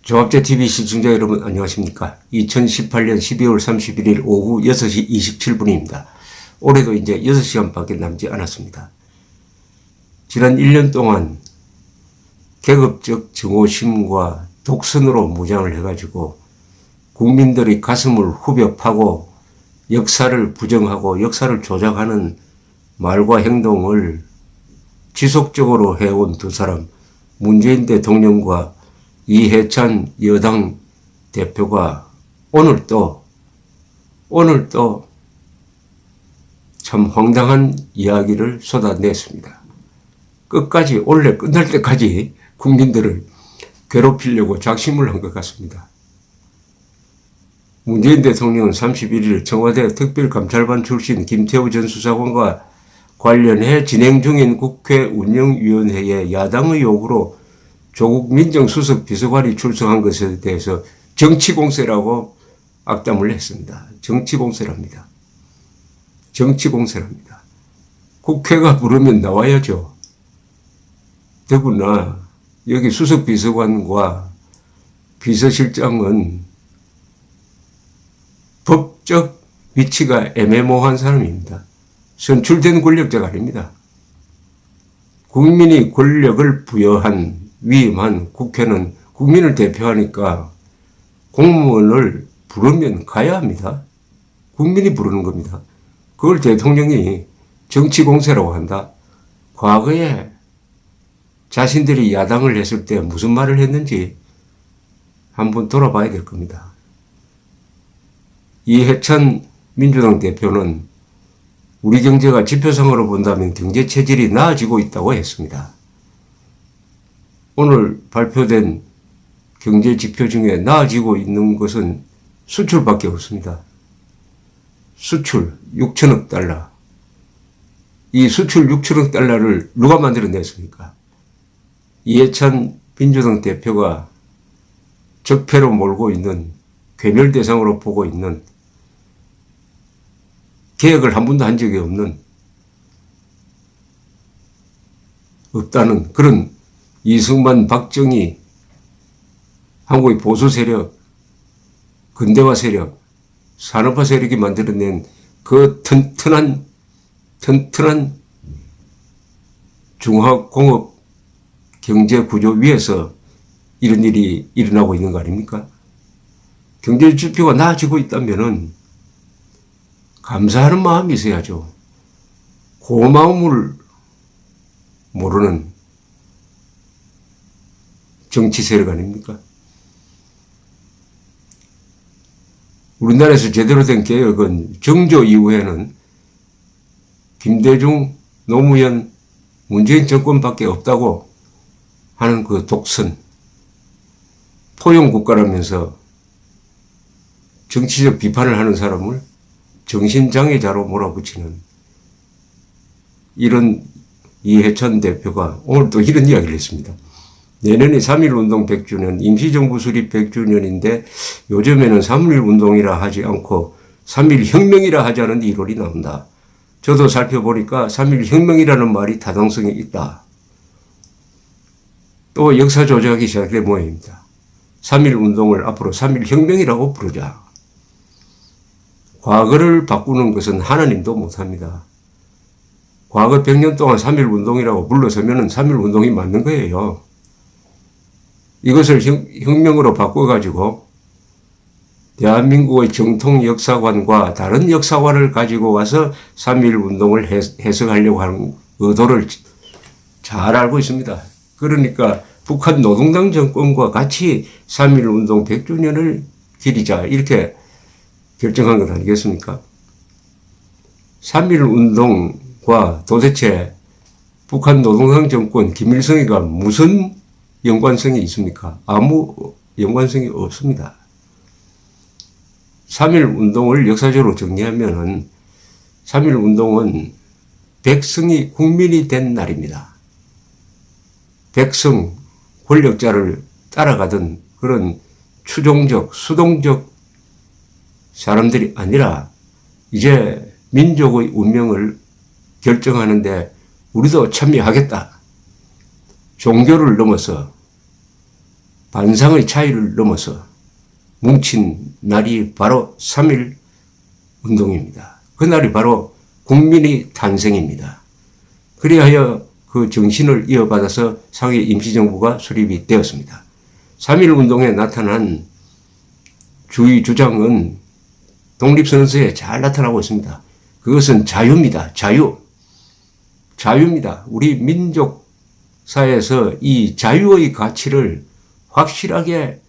조합제TV 시청자 여러분 안녕하십니까. 2018년 12월 31일 오후 6시 27분입니다. 올해도 이제 6시간밖에 남지 않았습니다. 지난 1년 동안 계급적 증오심과 독선으로 무장을 해가지고 국민들의 가슴을 후벼 파고 역사를 부정하고 역사를 조작하는 말과 행동을 지속적으로 해온 두 사람, 문재인 대통령과 이해찬 여당 대표가 오늘 또 참 황당한 이야기를 쏟아냈습니다. 끝까지 원래 끝날 때까지 국민들을 괴롭히려고 작심을 한 것 같습니다. 문재인 대통령은 31일 청와대 특별감찰반 출신 김태우 전 수사관과 관련해 진행 중인 국회 운영위원회에 야당의 요구로 조국 민정수석 비서관이 출석한 것에 대해서 정치공세라고 악담을 했습니다. 정치공세랍니다. 정치공세랍니다. 국회가 부르면 나와야죠. 더구나 여기 수석 비서관과 비서실장은 법적 위치가 애매모호한 사람입니다. 선출된 권력자가 아닙니다. 국민이 권력을 부여한 위임한 국회는 국민을 대표하니까 공무원을 부르면 가야 합니다. 국민이 부르는 겁니다. 그걸 대통령이 정치공세라고 한다. 과거에 자신들이 야당을 했을 때 무슨 말을 했는지 한번 돌아봐야 될 겁니다. 이해찬 민주당 대표는 우리 경제가 지표상으로 본다면 경제 체질이 나아지고 있다고 했습니다. 오늘 발표된 경제 지표 중에 나아지고 있는 것은 수출밖에 없습니다. 수출 6천억 달러. 이 수출 6천억 달러를 누가 만들어냈습니까? 이해찬 민주당 대표가 적폐로 몰고 있는, 괴멸 대상으로 보고 있는, 개혁을 한 번도 한 적이 없다는 그런 이승만, 박정희, 한국의 보수 세력, 근대화 세력, 산업화 세력이 만들어낸 그 튼튼한 중화공업 경제 구조 위에서 이런 일이 일어나고 있는 거 아닙니까? 경제 지표가 나아지고 있다면은 감사하는 마음이 있어야죠. 고마움을 모르는 정치 세력 아닙니까? 우리나라에서 제대로 된 개혁은 정조 이후에는 김대중, 노무현, 문재인 정권밖에 없다고 하는 그 독선, 포용국가라면서 정치적 비판을 하는 사람을 정신장애자로 몰아붙이는 이런 이해찬 대표가 오늘 또 이런 이야기를 했습니다. 내년에 3.1운동 100주년, 임시정부 수립 100주년인데 요즘에는 3.1운동이라 하지 않고 3.1혁명이라 하지 않은데 1월이 나온다. 저도 살펴보니까 3.1혁명이라는 말이 타당성이 있다. 또 역사 조작이 시작된 모양입니다. 3.1운동을 앞으로 3.1혁명이라고 부르자. 과거를 바꾸는 것은 하나님도 못합니다. 과거 100년 동안 3.1운동이라고 불러서면 3.1운동이 맞는 거예요. 이것을 혁명으로 바꿔가지고 대한민국의 정통 역사관과 다른 역사관을 가지고 와서 3.1운동을 해석하려고 하는 의도를 잘 알고 있습니다. 그러니까 북한 노동당 정권과 같이 3.1운동 100주년을 기리자 이렇게 결정한 것 아니겠습니까? 3.1운동과 도대체 북한 노동당 정권 김일성이가 무슨 연관성이 있습니까? 아무 연관성이 없습니다. 3.1운동을 역사적으로 정리하면은 3.1운동은 백성이 국민이 된 날입니다. 백성, 권력자를 따라가던 그런 추종적, 수동적 사람들이 아니라 이제 민족의 운명을 결정하는데 우리도 참여하겠다. 종교를 넘어서 반상의 차이를 넘어서 뭉친 날이 바로 3.1 운동입니다. 그날이 바로 국민의 탄생입니다. 그리하여 그 정신을 이어받아서 상해 임시정부가 수립이 되었습니다. 3.1 운동에 나타난 주의 주장은 독립선언서에 잘 나타나고 있습니다. 그것은 자유입니다. 자유입니다. 우리 민족 사회에서 이 자유의 가치를 확실하게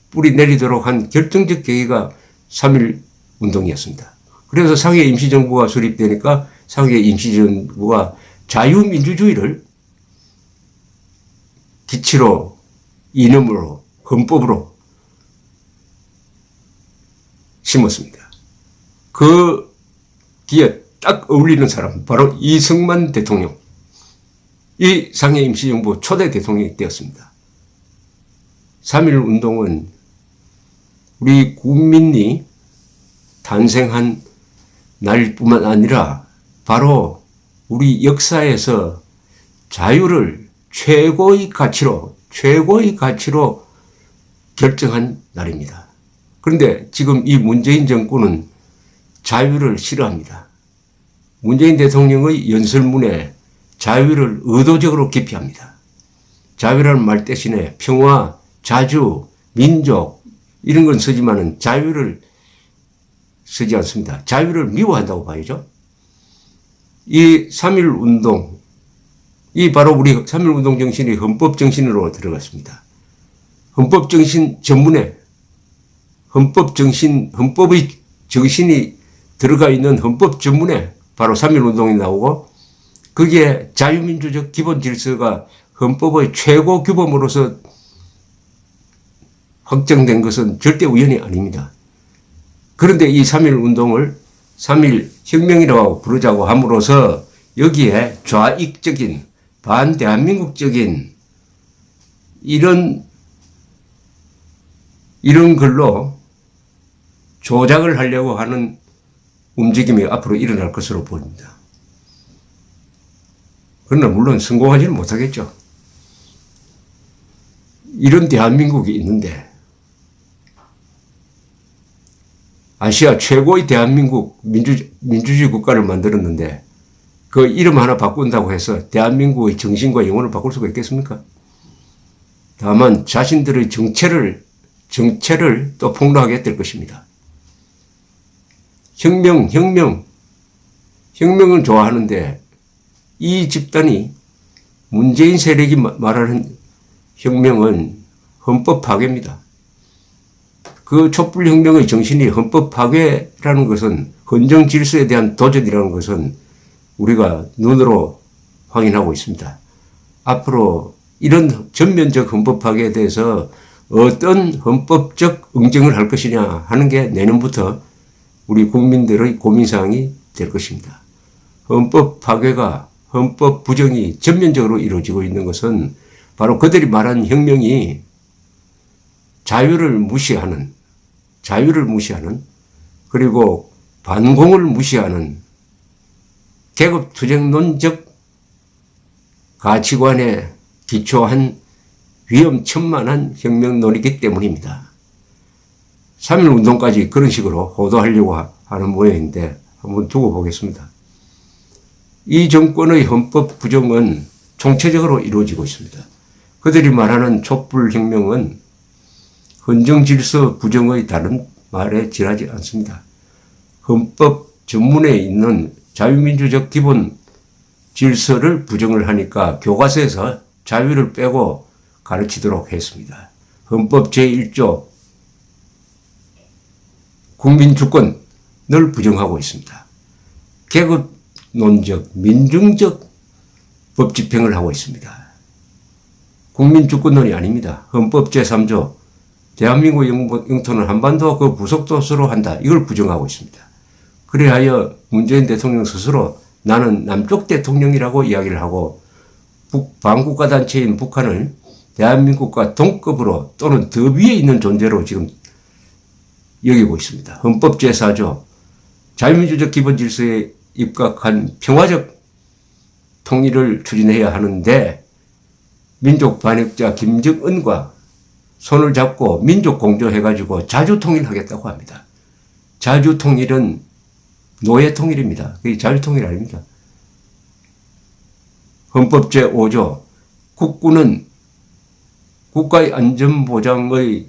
뿌리 내리도록 한 결정적 계기가 3.1 운동이었습니다. 그래서 상해 임시정부가 수립되니까 상해 임시정부가 자유민주주의를 기치로, 이념으로, 헌법으로 심었습니다. 그 뒤에 딱 어울리는 사람, 바로 이승만 대통령. 이 상해 임시정부 초대 대통령이 되었습니다. 3.1 운동은 우리 국민이 탄생한 날뿐만 아니라 바로 우리 역사에서 자유를 최고의 가치로 결정한 날입니다. 그런데 지금 이 문재인 정권은 자유를 싫어합니다. 문재인 대통령의 연설문에 자유를 의도적으로 기피합니다. 자유라는 말 대신에 평화, 자주, 민족 이런 건 쓰지만은 자유를 쓰지 않습니다. 자유를 미워한다고 봐야죠. 이 3.1 운동, 이 바로 우리 3.1 운동 정신이 헌법 정신으로 들어갔습니다. 헌법 정신 전문에 헌법의 정신이 들어가 있는 헌법 전문에 바로 3.1 운동이 나오고 거기에 자유민주적 기본 질서가 헌법의 최고 규범으로서 확정된 것은 절대 우연이 아닙니다. 그런데 이 3.1 운동을 3.1 혁명이라고 부르자고 함으로써 여기에 좌익적인 반대한민국적인 이런 걸로 조작을 하려고 하는 움직임이 앞으로 일어날 것으로 보입니다. 그러나 물론 성공하지는 못하겠죠. 이런 대한민국이 있는데 아시아 최고의 대한민국 민주주의 국가를 만들었는데 그 이름 하나 바꾼다고 해서 대한민국의 정신과 영혼을 바꿀 수가 있겠습니까? 다만 자신들의 정체를 또 폭로하게 될 것입니다. 혁명은 좋아하는데 이 집단이 문재인 세력이 말하는 혁명은 헌법 파괴입니다. 그 촛불혁명의 정신이 헌법 파괴라는 것은 헌정 질서에 대한 도전이라는 것은 우리가 눈으로 확인하고 있습니다. 앞으로 이런 전면적 헌법 파괴에 대해서 어떤 헌법적 응징을 할 것이냐 하는 게 내년부터 우리 국민들의 고민사항이 될 것입니다. 헌법 파괴가 헌법 부정이 전면적으로 이루어지고 있는 것은 바로 그들이 말하는 혁명이 자유를 무시하는 그리고 반공을 무시하는 계급투쟁론적 가치관에 기초한 위험천만한 혁명론이기 때문입니다. 3.1 운동까지 그런 식으로 호도하려고 하는 모양인데 한번 두고 보겠습니다. 이 정권의 헌법 부정은 총체적으로 이루어지고 있습니다. 그들이 말하는 촛불혁명은 헌정질서 부정의 다른 말에 지나지 않습니다. 헌법 전문에 있는 자유민주적 기본 질서를 부정을 하니까 교과서에서 자유를 빼고 가르치도록 했습니다. 헌법 제1조 국민주권을 부정하고 있습니다. 계급론적, 민중적 법 집행을 하고 있습니다. 국민주권론이 아닙니다. 헌법 제3조 대한민국 영토는 한반도와 그 부속도서로 한다. 이걸 부정하고 있습니다. 그래하여 문재인 대통령 스스로 나는 남쪽 대통령이라고 이야기를 하고 반국가 단체인 북한을 대한민국과 동급으로 또는 더 위에 있는 존재로 지금 여기고 있습니다. 헌법 제4조 자유민주적 기본질서에 입각한 평화적 통일을 추진해야 하는데 민족 반역자 김정은과 손을 잡고 민족 공조해가지고 자주통일하겠다고 합니다. 자주통일은 노예통일입니다. 그게 자주통일 아닙니다. 헌법 제5조 국군은 국가의 안전보장의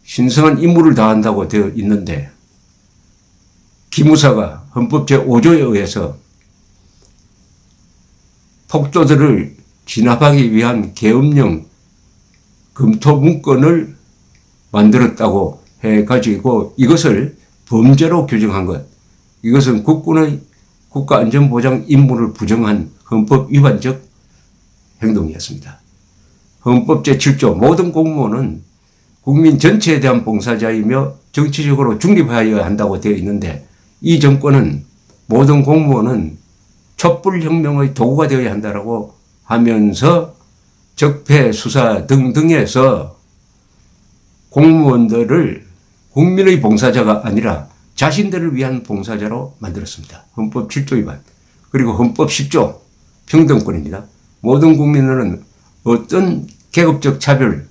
신성한 임무를 다한다고 되어 있는데 기무사가 헌법 제5조에 의해서 폭도들을 진압하기 위한 계엄령 검토문건을 만들었다고 해가지고 이것을 범죄로 규정한 것. 이것은 국군의 국가안전보장 임무를 부정한 헌법 위반적 행동이었습니다. 헌법 제7조 모든 공무원은 국민 전체에 대한 봉사자이며 정치적으로 중립하여야 한다고 되어 있는데 이 정권은 모든 공무원은 촛불혁명의 도구가 되어야 한다고 하면서 적폐 수사 등등에서 공무원들을 국민의 봉사자가 아니라 자신들을 위한 봉사자로 만들었습니다. 헌법 7조 위반. 그리고 헌법 10조 평등권입니다. 모든 국민들은 어떤 계급적 차별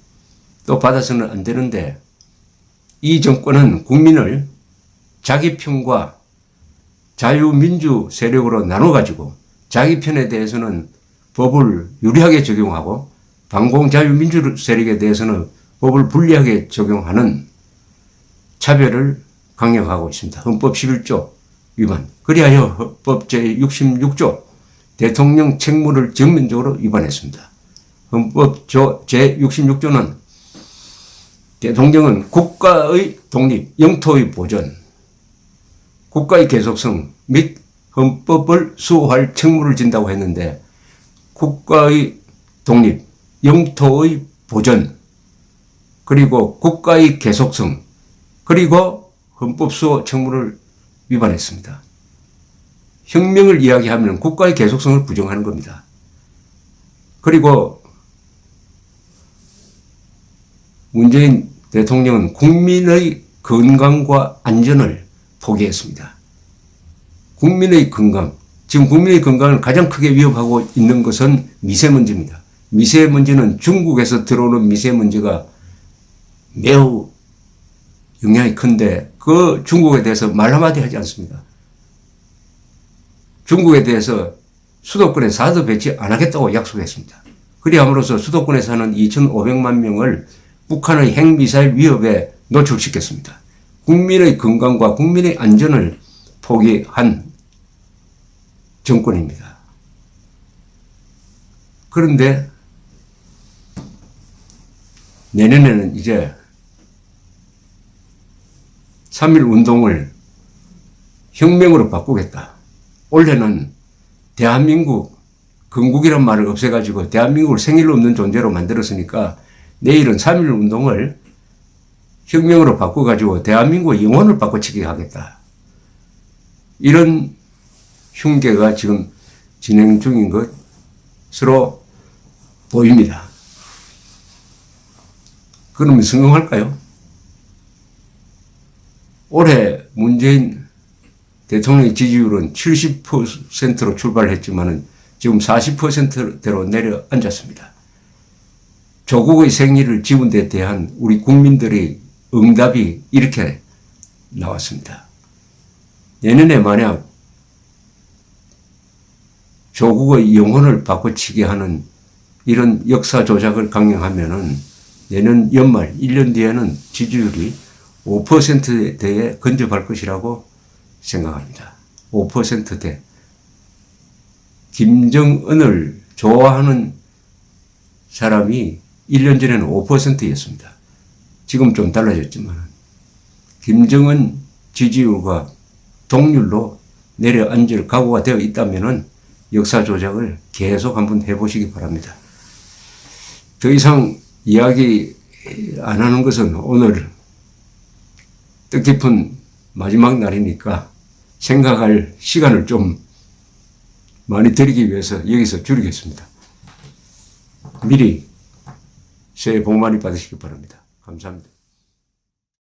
또 받아서는 안 되는데 이 정권은 국민을 자기 편과 자유민주 세력으로 나눠가지고 자기 편에 대해서는 법을 유리하게 적용하고 반공자유민주 세력에 대해서는 법을 불리하게 적용하는 차별을 강력하고 있습니다. 헌법 11조 위반. 그리하여 헌법 제66조 대통령 책무를 전면적으로 위반했습니다. 헌법 제66조는 대통령은 국가의 독립, 영토의 보존, 국가의 계속성 및 헌법을 수호할 책무를 진다고 했는데 국가의 독립, 영토의 보존, 그리고 국가의 계속성, 그리고 헌법 수호 책무를 위반했습니다. 혁명을 이야기하면 국가의 계속성을 부정하는 겁니다. 그리고 문재인 대통령은 국민의 건강과 안전을 포기했습니다. 국민의 건강, 지금 국민의 건강을 가장 크게 위협하고 있는 것은 미세먼지입니다. 미세먼지는 중국에서 들어오는 미세먼지가 매우 영향이 큰데 그 중국에 대해서 말 한마디 하지 않습니다. 중국에 대해서 수도권에 사드 배치 안 하겠다고 약속했습니다. 그리함으로써 수도권에 사는 2,500만 명을 북한의 핵미사일 위협에 노출시켰습니다. 국민의 건강과 국민의 안전을 포기한 정권입니다. 그런데 내년에는 이제 3.1 운동을 혁명으로 바꾸겠다. 올해는 대한민국, 건국이란 말을 없애가지고 대한민국을 생일 없는 존재로 만들었으니까 내일은 3.1 운동을 혁명으로 바꿔가지고 대한민국의 영혼을 바꿔치기 하겠다. 이런 흉계가 지금 진행 중인 것으로 보입니다. 그러면 성공할까요? 올해 문재인 대통령의 지지율은 70%로 출발했지만 지금 40%대로 내려앉았습니다. 조국의 생일을 지운 데 대한 우리 국민들의 응답이 이렇게 나왔습니다. 내년에 만약 조국의 영혼을 바꿔치기 하는 이런 역사 조작을 강행하면은 내년 연말 1년 뒤에는 지지율이 5%대에 근접할 것이라고 생각합니다. 5%대. 김정은을 좋아하는 사람이 1년 전에는 5%였습니다. 지금 좀 달라졌지만 김정은 지지율과 동률로 내려앉을 각오가 되어 있다면 역사 조작을 계속 한번 해보시기 바랍니다. 더 이상 이야기 안 하는 것은 오늘 뜻깊은 마지막 날이니까 생각할 시간을 좀 많이 드리기 위해서 여기서 줄이겠습니다. 미리 새해 복 많이 받으시기 바랍니다. 감사합니다.